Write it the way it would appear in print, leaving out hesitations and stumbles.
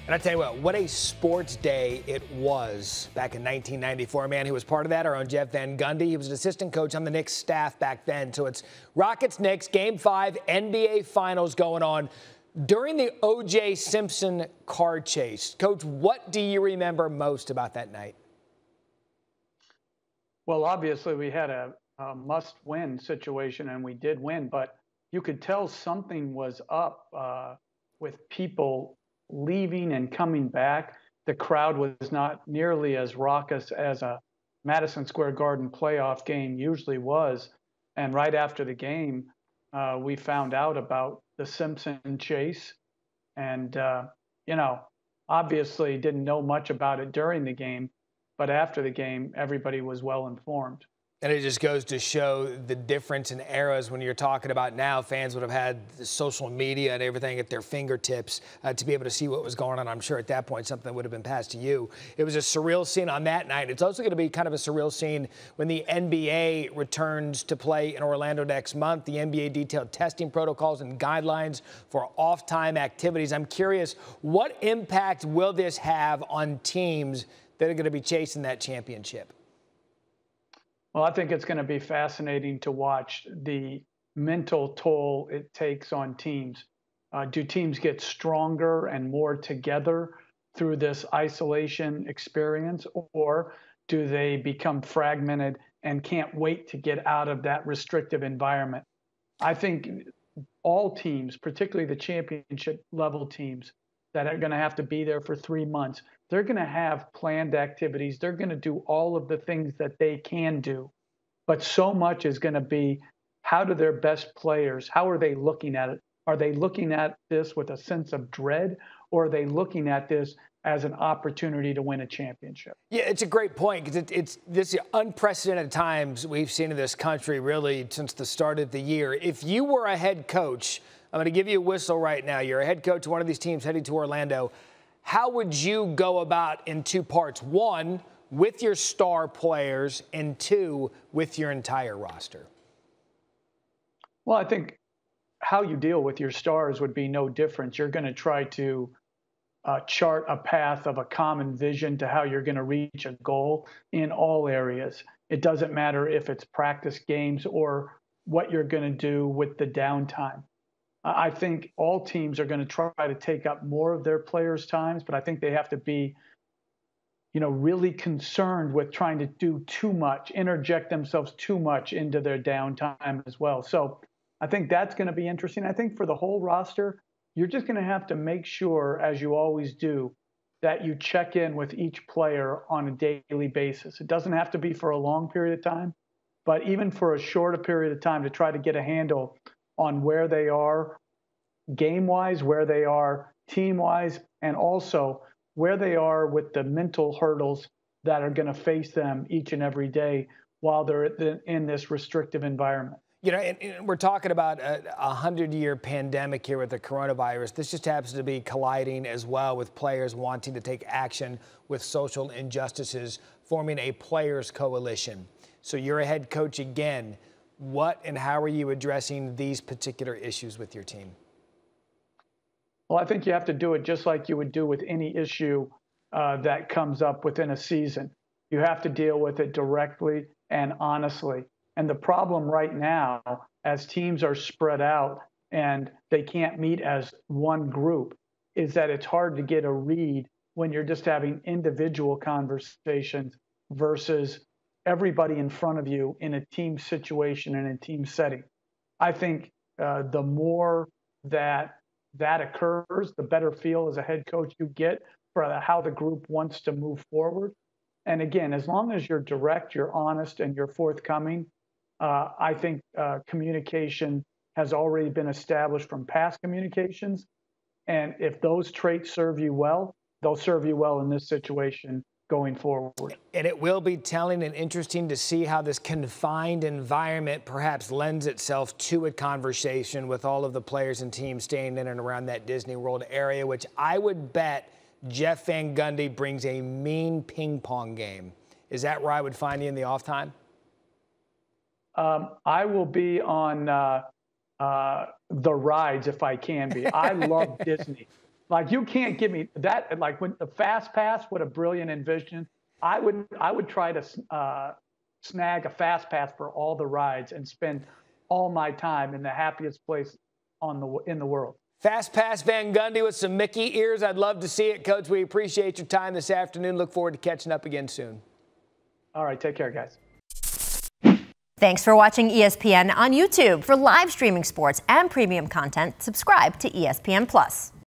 And I tell you what a sports day it was back in 1994. A man who was part of that, our own Jeff Van Gundy. He was an assistant coach on the Knicks staff back then. So it's Rockets-Knicks, Game 5, NBA Finals going on during the O.J. Simpson car chase. Coach, what do you remember most about that night? Well, obviously, we had a must-win situation, and we did win. But you could tell something was up with people leaving and coming back. The crowd was not nearly as raucous as a Madison Square Garden playoff game usually was. And right after the game, we found out about the Simpson chase. And, obviously didn't know much about it during the game, but after the game, everybody was well informed. And it just goes to show the difference in eras. When you're talking about now, fans would have had the social media and everything at their fingertips to be able to see what was going on. I'm sure at that point something would have been passed to you. It was a surreal scene on that night. It's also going to be kind of a surreal scene when the NBA returns to play in Orlando next month. The NBA detailed testing protocols and guidelines for off-time activities. I'm curious, what impact will this have on teams that are going to be chasing that championship? Well, I think it's going to be fascinating to watch the mental toll it takes on teams. Do teams get stronger and more together through this isolation experience, or do they become fragmented and can't wait to get out of that restrictive environment? I think all teams, particularly the championship level teams that are going to have to be there for 3 months, they're going to have planned activities. They're going to do all of the things that they can do. But so much is going to be, how do their best players, how are they looking at it? Are they looking at this with a sense of dread, or are they looking at this as an opportunity to win a championship? Yeah, it's a great point, because it's this unprecedented times we've seen in this country really since the start of the year. If you were a head coach, I'm going to give you a whistle right now. You're a head coach of one of these teams heading to Orlando. How would you go about in two parts? One, with your star players, and two, with your entire roster? Well, I think how you deal with your stars would be no different. You're going to try to chart a path of a common vision to how you're going to reach a goal in all areas. It doesn't matter if it's practice games or what you're going to do with the downtime. I think all teams are going to try to take up more of their players' times, but I think they have to be really concerned with trying to do too much, interject themselves too much into their downtime as well. So I think that's going to be interesting. I think for the whole roster, you're just going to have to make sure, as you always do, that you check in with each player on a daily basis. It doesn't have to be for a long period of time, but even for a shorter period of time, to try to get a handle on where they are game-wise, where they are team-wise, and also where they are with the mental hurdles that are going to face them each and every day while they're in this restrictive environment. And we're talking about a 100-year pandemic here with the coronavirus. This just happens to be colliding as well with players wanting to take action with social injustices, forming a players' coalition. So you're a head coach again. What and how are you addressing these particular issues with your team? Well, I think you have to do it just like you would do with any issue that comes up within a season. You have to deal with it directly and honestly. And the problem right now, as teams are spread out and they can't meet as one group, is that it's hard to get a read when you're just having individual conversations versus everybody in front of you in a team situation and a team setting. I think the more that occurs, the better feel as a head coach you get for how the group wants to move forward. And again, as long as you're direct, you're honest, and you're forthcoming, I think communication has already been established from past communications. And if those traits serve you well, they'll serve you well in this situation going forward. And it will be telling and interesting to see how this confined environment perhaps lends itself to a conversation with all of the players and teams staying in and around that Disney World area, which I would bet Jeff Van Gundy brings a mean ping pong game. Is that where I would find you in the off time? I will be on the rides if I can be. I love Disney. Like, you can't give me that. Like, when the fast pass, what a brilliant invention. I would try to snag a fast pass for all the rides and spend all my time in the happiest place in the world. Fast pass Van Gundy with some Mickey ears. I'd love to see it, Coach. We appreciate your time this afternoon. Look forward to catching up again soon. All right, take care, guys. Thanks for watching ESPN on YouTube. For live streaming sports and premium content, subscribe to ESPN+.